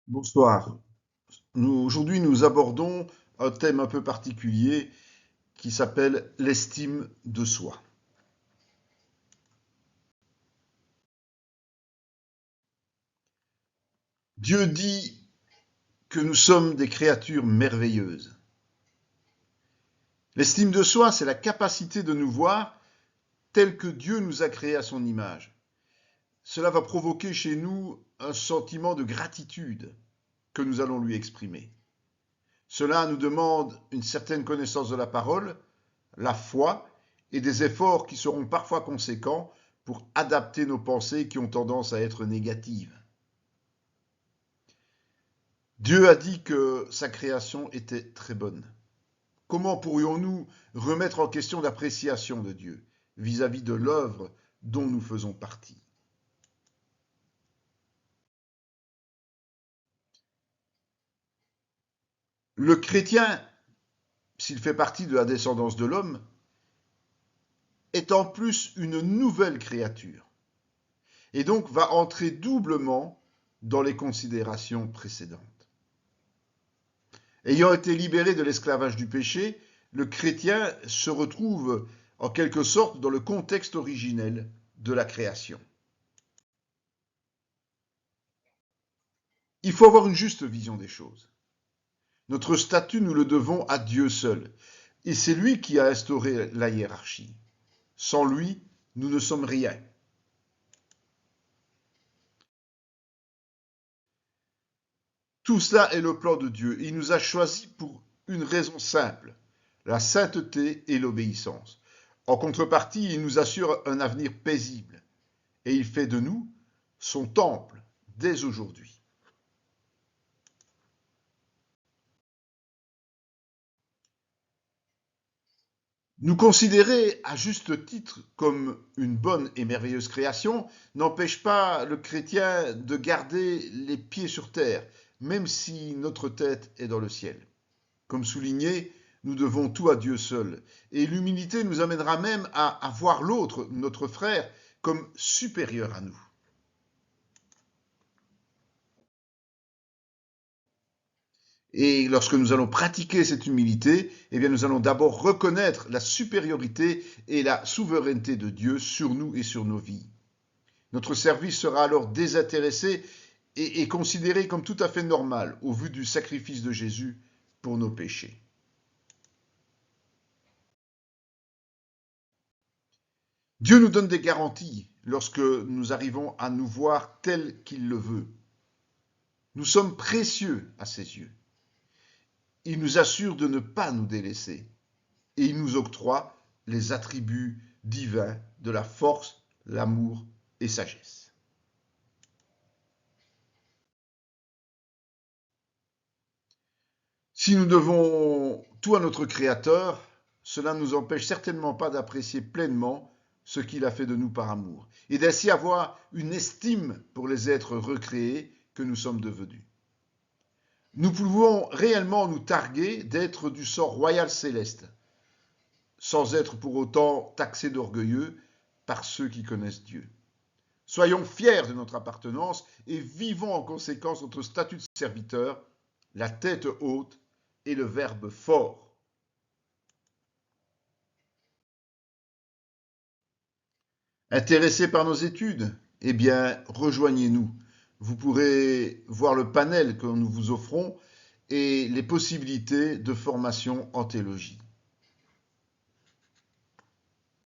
Bonsoir. Aujourd'hui, nous abordons un thème un peu particulier qui s'appelle l'estime de soi. Dieu dit que nous sommes des créatures merveilleuses. L'estime de soi, c'est la capacité de nous voir tel que Dieu nous a créés à son image. Cela va provoquer chez nous un sentiment de gratitude que nous allons lui exprimer. Cela nous demande une certaine connaissance de la parole, la foi et des efforts qui seront parfois conséquents pour adapter nos pensées qui ont tendance à être négatives. Dieu a dit que sa création était très bonne. Comment pourrions-nous remettre en question l'appréciation de Dieu vis-à-vis de l'œuvre dont nous faisons partie? Le chrétien, s'il fait partie de la descendance de l'homme, est en plus une nouvelle créature et donc va entrer doublement dans les considérations précédentes. Ayant été libéré de l'esclavage du péché, le chrétien se retrouve en quelque sorte dans le contexte originel de la création. Il faut avoir une juste vision des choses. Notre statut, nous le devons à Dieu seul. Et c'est lui qui a instauré la hiérarchie. Sans lui, nous ne sommes rien. Tout cela est le plan de Dieu. Il nous a choisis pour une raison simple, la sainteté et l'obéissance. En contrepartie, il nous assure un avenir paisible et il fait de nous son temple dès aujourd'hui. Nous considérer à juste titre comme une bonne et merveilleuse création n'empêche pas le chrétien de garder les pieds sur terre, même si notre tête est dans le ciel. Comme souligné, nous devons tout à Dieu seul. Et l'humilité nous amènera même à voir l'autre, notre frère, comme supérieur à nous. Et lorsque nous allons pratiquer cette humilité, eh bien nous allons d'abord reconnaître la supériorité et la souveraineté de Dieu sur nous et sur nos vies. Notre service sera alors désintéressé et considéré comme tout à fait normal au vu du sacrifice de Jésus pour nos péchés. Dieu nous donne des garanties lorsque nous arrivons à nous voir tel qu'il le veut. Nous sommes précieux à ses yeux. Il nous assure de ne pas nous délaisser et il nous octroie les attributs divins de la force, l'amour et sagesse. Si nous devons tout à notre Créateur, cela ne nous empêche certainement pas d'apprécier pleinement ce qu'il a fait de nous par amour et d'ainsi avoir une estime pour les êtres recréés que nous sommes devenus. Nous pouvons réellement nous targuer d'être du sort royal céleste, sans être pour autant taxés d'orgueilleux par ceux qui connaissent Dieu. Soyons fiers de notre appartenance et vivons en conséquence notre statut de serviteur, la tête haute et le verbe fort. Intéressés par nos études? Eh bien, rejoignez-nous. Vous pourrez voir le panel que nous vous offrons et les possibilités de formation en théologie.